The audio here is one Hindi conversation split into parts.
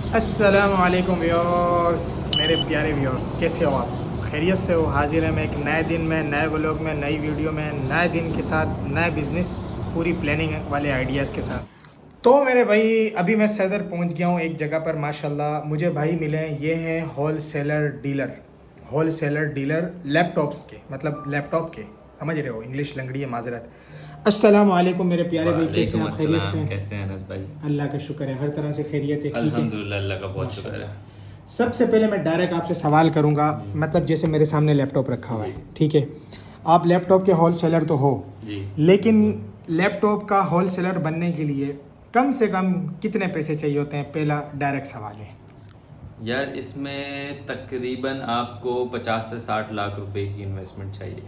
अस्सलामुअलैकुम व्यूअर्स, मेरे प्यारे व्यूअर्स, कैसे हो आप? खैरियत से हो? हाजिर है मैं एक नए दिन में, नए व्लॉग में, नई वीडियो में, नए दिन के साथ, नए बिज़नेस, पूरी प्लानिंग वाले आइडियाज़ के साथ। तो मेरे भाई, अभी मैं सदर पहुंच गया हूं एक जगह पर। माशाल्लाह मुझे भाई मिले हैं, ये हैं होल सेलर डीलर लैपटॉप्स के, मतलब लैपटॉप के, समझ रहे हो, इंग्लिश लंगड़ी है, माजरत। अस्सलाम वालेकुम मेरे प्यारे भाई, कैसे हैं आप? खैरियत से हैं? कैसे हैं अनस भाई? अल्लाह का शुक्र है, हर तरह से खैरियत है, ठीक है अल्हम्दुलिल्लाह, अल्लाह का बहुत शुक्र है। सबसे पहले मैं डायरेक्ट आपसे सवाल करूंगा, मतलब जैसे मेरे सामने लैपटॉप रखा हुआ है, ठीक है, आप लैपटॉप के होल सेलर तो हो जी, लेकिन लैपटॉप का होल सेलर बनने के लिए कम से कम कितने पैसे चाहिए होते हैं? पहला डायरेक्ट सवाल है। यार इसमें तकरीबन आपको 50 से 60 लाख रुपए की इन्वेस्टमेंट चाहिए।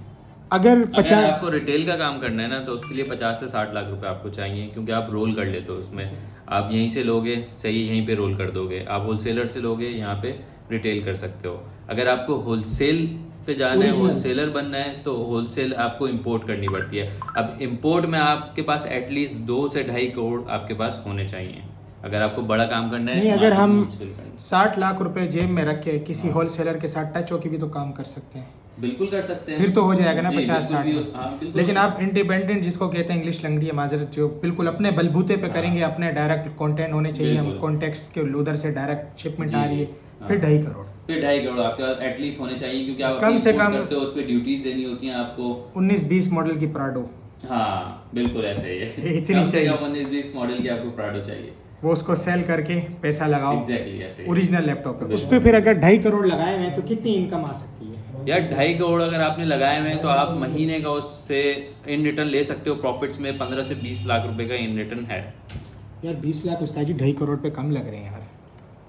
अगर अगर 50 आपको रिटेल का काम करना है ना, तो उसके लिए 50 से 60 लाख रुपए आपको चाहिए, क्योंकि आप रोल कर लेते हो उसमें। आप यहीं से लोगे, सही, यहीं पे रोल कर दोगे। आप होलसेलर से लोगे, यहाँ पे रिटेल कर सकते हो। अगर आपको होलसेल पे जाना है, Original। होलसेलर बनना है, तो होलसेल आपको इंपोर्ट करनी पड़ती है। अब इंपोर्ट में आपके पास एटलीस्ट 2 से 2.5 करोड़ आपके पास होने चाहिए, अगर आपको बड़ा काम करना है। नहीं, अगर हम marketing wholesale करना 60 लाख रुपए जेब में रख के किसी होल सेलर के साथ टच होके भी तो काम कर सकते हैं, है, बिल्कुल कर सकते हैं। फिर तो हो जाएगा ना जी, 50-60 बिल्कुल में। हाँ, बिल्कुल लेकिन हो आप इंडिपेंडेंट, जिसको कहते हैं इंग्लिश लंगड़ी है माजरत, जो बिल्कुल अपने बलबूते पे करेंगे, अपने डायरेक्ट कंटेंट होने चाहिए, हम बिल्कुल। कॉन्टेक्ट्स के उधर से डायरेक्ट शिपमेंट जी, आ रही है, हाँ। फिर 2.5 करोड़, फिर 2.5 करोड़ आपके पास एटलीस्ट होने चाहिए, क्योंकि आप कम अपनी से import कम करते हो, उस पर ड्यूटीज देनी होती हैं आपको। 19-20 मॉडल की प्राडो, हाँ, बिल्कुल ऐसे ही है। इतनी कम से चाहिए। कम 19-20 मॉडल की आपको प्राडो चाहिए। वो उसको सेल करके पैसा लगाओ। एग्जैक्टली ऐसे ही। ओरिजिनल लैपटॉप है, उस पर फिर अगर 2.5 करोड़ लगाए हुए हैं तो कितनी इनकम आ सकती है? यार 2.5 करोड़ अगर आपने लगाए हुए हैं, तो आप महीने का उससे इन रिटर्न ले सकते हो। प्रॉफिट्स में 15 से 20 लाख रुपए का इन रिटर्न है। यार 20 लाख उस्ताद जी 2.5 करोड़ पे कम लग रहे हैं यार।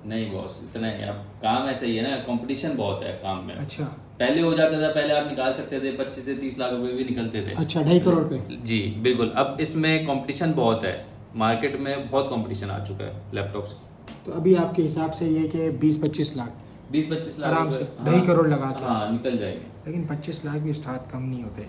नहीं बॉस, इतना है। अब काम ऐसा ही है ना, कंपटीशन बहुत है काम में। अच्छा पहले हो जाता था, पहले आप निकाल सकते थे 25 से 30 लाख रुपए भी निकलते थे। अच्छा, 2.5 करोड़ पे? जी बिल्कुल। अब इसमें कंपटीशन बहुत है, मार्केट में बहुत कंपटीशन आ चुका है लैपटॉप्स की। तो अभी आपके हिसाब से ये कि 20-25 लाख 20-25 लाख आराम से रुपए, 2.5 करोड़ लगा के? हाँ निकल जाएंगे। लेकिन 25 लाख भी उस्ताद कम नहीं होते,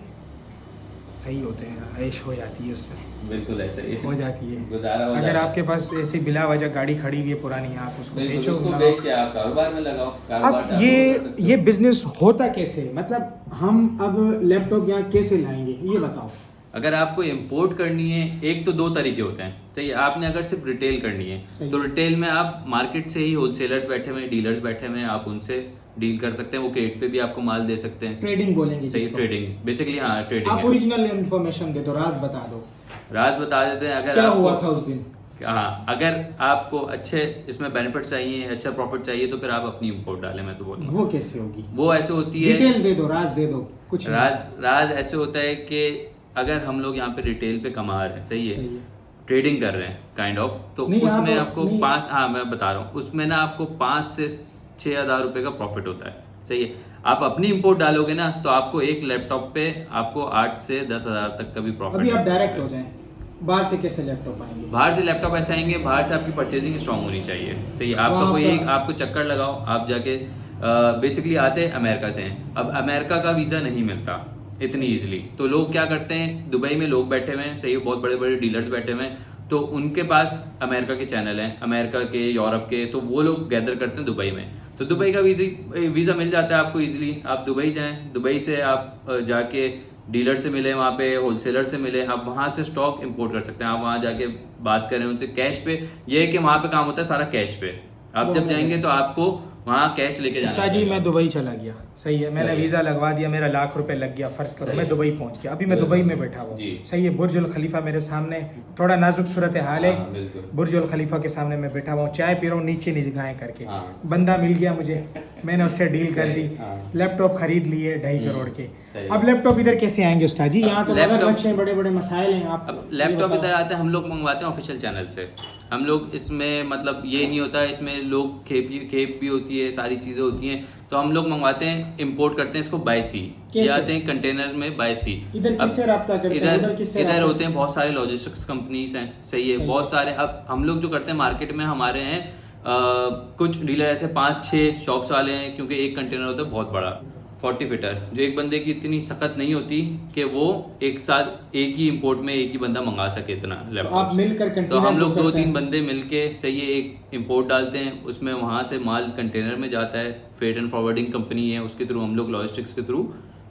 सही होते हैं, ऐश हो जाती है उसमें, बिल्कुल ऐसे ही हो जाती है। गुजारा हो अगर जाता है। आपके पास ऐसी बिला वजह गाड़ी खड़ी हुई है पुरानी, आप उसको बिल्कुल, बेचो, उसको लगाओ। बेच के आप कारोबार में लगाओ। कारोबार अब से आप ये grow कर सकते हो। ये बिजनेस होता कैसे, मतलब हम अब लैपटॉप यहाँ कैसे लाएंगे, ये बताओ। अगर आपको इंपोर्ट करनी है, एक तो 2 तरीके होते हैं, सही है। आपने अगर सिर्फ रिटेल करनी है, सही। तो रिटेल में आप मार्केट से ही होलसेलर्स बैठे हुए हैं, डीलर्स बैठे हुए हैं, आप उनसे डील कर सकते हैं। वो क्रेडिट पे भी आपको माल दे सकते हैं। ट्रेडिंग बोलेंगे सही, जिसको। ट्रेडिंग बेसिकली, हाँ ट्रेडिंग आप है। ओरिजिनल इन्फॉर्मेशन दे दो, राज बता दो, राज बता देते हैं। अगर क्या आपको हुआ था उस दिन? हाँ, अगर आपको अच्छे इसमें बेनिफिट चाहिए, अच्छा प्रॉफिट चाहिए, तो फिर आप अपनी इंपोर्ट डालें, मैं तो बोलूँगा। वो कैसे होगी? वो ऐसे होती है, डिटेल दे दो, राज दे दो कुछ नहीं। राज ऐसे होता है कि अगर हम लोग यहाँ पे रिटेल पे कमा रहे हैं, सही सही है, है। ट्रेडिंग कर रहे हैं काइंड ऑफ, तो नहीं, उसमें आप- आपको नहीं। 5, हाँ मैं बता रहा हूँ, उसमें ना आपको 5 से 6 हज़ार रुपये का प्रॉफिट होता है, सही है। आप अपनी इंपोर्ट डालोगे ना, तो आपको एक लैपटॉप पे आपको 8 से 10 हज़ार तक का भी प्रॉफिट। अभी आप डायरेक्ट हो जाएं, बाहर से कैसे लैपटॉप आएंगे? बाहर से लैपटॉप ऐसे आएंगे, बाहर से आपकी परचेजिंग स्ट्रांग होनी चाहिए, सही है। आपका कोई एक आपको चक्कर लगाओ, आप जाके बेसिकली आते हैं अमेरिका से हैं। अब अमेरिका का वीज़ा नहीं मिलता इतनी ईजिली, तो लोग क्या करते हैं, दुबई में लोग बैठे हुए हैं, सही है, बहुत बड़े बड़े डीलर्स बैठे हुए हैं, तो उनके पास अमेरिका के चैनल हैं, अमेरिका के, यूरोप के, तो वो लोग गैदर करते हैं दुबई में। तो दुबई का वीज़ा मिल जाता है आपको ईजिली। आप दुबई जाएँ, दुबई से आप जाके डीलर से मिले, वहाँ पे होलसेलर से मिले, आप वहाँ से स्टॉक इंपोर्ट कर सकते हैं। आप वहाँ जाके बात करें उनसे कैश पे। ये है कि वहाँ पे काम होता है सारा कैश पे। आप जब जाएंगे तो आपको वहाँ कैश लेके जाना उस्ताद जी पड़ेगा। मैं दुबई चला गया, सही है, मैंने सही है। वीज़ा लगवा दिया, मेरा लाख रुपए लग गया, फ़र्ज़ करो सही मैं है। दुबई पहुंच गया, अभी मैं दुबई में बैठा हुआ, जी। सही है, बुर्ज अल खलीफा मेरे सामने, थोड़ा नाजुक सूरत हाल है, हाँ, बिल्कुल। बुर्ज अल खलीफा के सामने मैं बैठा हुआ हूँ, चाय पी रहा हूँ, नीचे निगाहें करके, हाँ। बंदा मिल गया मुझे, मैंने उससे डील कर दी, हाँ। लैपटॉप खरीद लिए 2.5 करोड़ के। सही। अब लैपटॉप इधर कैसे आएंगे उस्ताद जी? यहाँ तो लैपटॉप- मगरमच्छ हैं, बड़े बड़े मसाइल हैं, आप अब ये लैपटॉप बताओ। इधर आते हैं, हम लोग मंगवाते हैं ऑफिशियल चैनल से। हम लोग इसमें मतलब ये नहीं होता है, इसमें लोग खेप भी होती है, सारी चीज़ें होती हैं, तो हम लोग मंगवाते हैं, इंपोर्ट करते हैं इसको बाय सी। ये कैसे? आते हैं कंटेनर में बाय सी। इधर किससे रब्ता करते हैं? उधर किससे इधर रब्ता? होते हैं बहुत सारे लॉजिस्टिक्स कंपनीज हैं, सही है, सही। बहुत सारे। अब हम लोग जो करते हैं मार्केट में, हमारे हैं कुछ डीलर ऐसे 5-6 शॉप्स वाले हैं, क्योंकि एक कंटेनर होता है बहुत बड़ा। 40 फीटर, जो एक बंदे की इतनी सख्त नहीं होती कि वो एक साथ एक ही इंपोर्ट में एक ही बंदा मंगा सके इतना लैपटॉप। आप मिलकर तो कंटेनर हम लोग बुक करते 2-3 हैं। बंदे मिलके सही है एक इंपोर्ट डालते हैं, उसमें वहाँ से माल कंटेनर में जाता है, फ्रेट एंड फॉरवर्डिंग कंपनी है उसके थ्रू हम लोग लॉजिस्टिक्स के थ्रू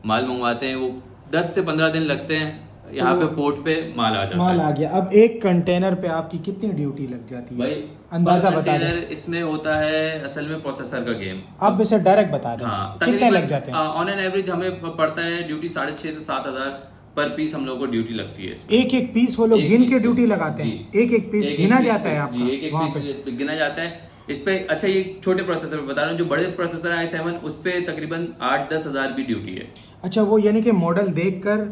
माल मंगवाते हैं। वो 10 से 15 दिन लगते हैं, यहाँ पे पोर्ट पे माल आ जाता माल है। आ गया। अब एक कंटेनर पे आपकी कितनी ड्यूटी लग जाती है? भाई अंदाजा बता दें। कंटेनर इसमें होता है असल में प्रोसेसर का गेम। आप इसे डायरेक्ट बता दें। हाँ, कितने लग जाते हैं? ऑन एन एवरेज हमें पड़ता है ड्यूटी 6,500 से 7,000 पर पीस हम लोग को ड्यूटी लगती है इसमें। एक एक पीस वो लोग एक गिन पीस के पे। ड्यूटी लगाते जी। हैं? एक एक पीस गिना जाता है आपका? जी, एक वहाँ पीस गिना जाता है इस पे। अच्छा, ये छोटे प्रोसेसर पे बता रहा हूँ, जो बड़े प्रोसेसर है i7 उस पे तकरीबन 8-10 हज़ार भी ड्यूटी है। अच्छा, वो यानी कि मॉडल देख कर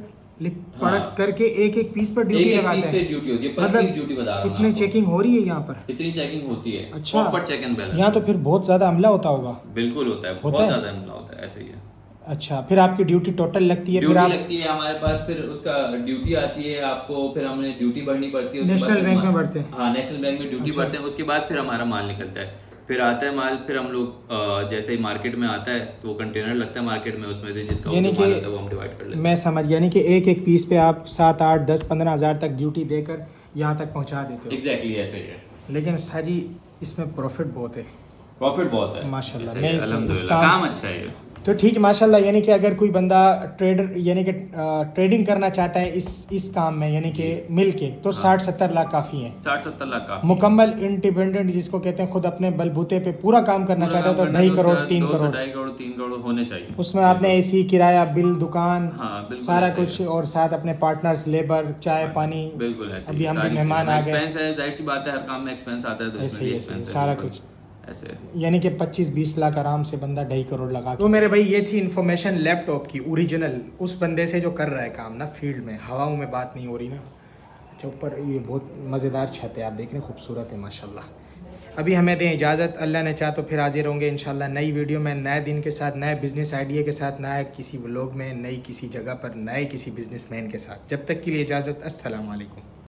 पढ़ करके एक एक पीस पर ड्यूटी एक लगाते पीस पे हैं? ड्यूटी होती है, पर पीस ड्यूटी बता रहा हूँ इतनी आपको। चेकिंग हो रही है यहाँ पर? इतनी चेकिंग होती है, अच्छा। Proper check and balance. यहाँ तो फिर बहुत ज्यादा हमला होता होगा। बिल्कुल होता है, बहुत ज्यादा हमला होता है, ऐसे ही है। अच्छा, फिर आपकी ड्यूटी टोटल लगती है? फिर ड्यूटी आप लगती है हमारे पास, फिर उसका ड्यूटी आती है आपको, फिर हमने ड्यूटी भरनी पड़ती है। उसके नेशनल बाद बैंक फिर में भरते हैं? हाँ, नेशनल बैंक में ड्यूटी अच्छा। भरते हैं। उसके बाद फिर हमारा माल निकलता है, फिर आता है माल, फिर हम लोग जैसे ही मार्केट में आता है तो वो कंटेनर लगता है मार्केट में, उसमें से जिसका यानी जो माल कि होता है वो हम डिवाइड कर लेते हैं। मैं समझ गया, यानी कि एक एक पीस पे आप 7, 8, 10, 15 हज़ार तक ड्यूटी देकर यहाँ तक पहुँचा देते हो। एग्जैक्टली ऐसे ही है। लेकिन उस्ताद जी इसमें प्रॉफिट बहुत है। प्रॉफिट बहुत है माशाल्लाह। ऐसे मैं ही, इस अल्हम्दुलिल्लाह, काम अच्छा है ये। तो ठीक है माशाल्लाह। यानी कि अगर कोई बंदा ट्रेडर यानी कि ट्रेडिंग करना चाहता है इस काम में, यानी कि मिल के, तो 60-70 लाख काफ़ी है। 60-70 लाख का मुकम्मल इंडिपेंडेंट जिसको कहते हैं, खुद अपने बलबूते पे पूरा काम करना चाहता है तो 2.5 करोड़ 3 करोड़ 2.5 करोड़ 3 करोड़ होने चाहिए। उसमें आपने एसी, किराया, बिल, दुकान, हाँ, बिल्कुल सारा ऐसे कुछ, और साथ अपने पार्टनर्स, लेबर, चाय पानी। बिल्कुल ऐसे अभी ही, हम भी सारी मेहमान चीज़ें। आ गए। एक्सपेंस है, जाहिर सी बात है, हर काम में एक्सपेंस आता है, तो ऐसे इसमें भी ही, एक्सपेंस है, सारा बिल्कुल। कुछ। ऐसे यानी कि 25-20 लाख आराम से बंदा 2.5 करोड़ लगा। तो मेरे भाई ये थी इन्फॉर्मेशन लैपटॉप की ओरिजिनल, उस बंदे से जो कर रहा है काम ना फील्ड में, हवाओं में बात नहीं हो रही ना। अच्छा, ऊपर ये बहुत मज़ेदार छत है, आप देख रहे हैं, खूबसूरत है माशाल्लाह। अभी हमें दें इजाज़त, अल्लाह ने चाहा तो फिर हाजिर होंगे इंशाल्लाह नई वीडियो में, नए दिन के साथ, नए बिज़नेस आइडिया के साथ, नए किसी व्लॉग में, नई किसी जगह पर, नए किसी बिज़नेसमैन के साथ। जब तक के लिए इजाज़त, अस्सलाम वालेकुम।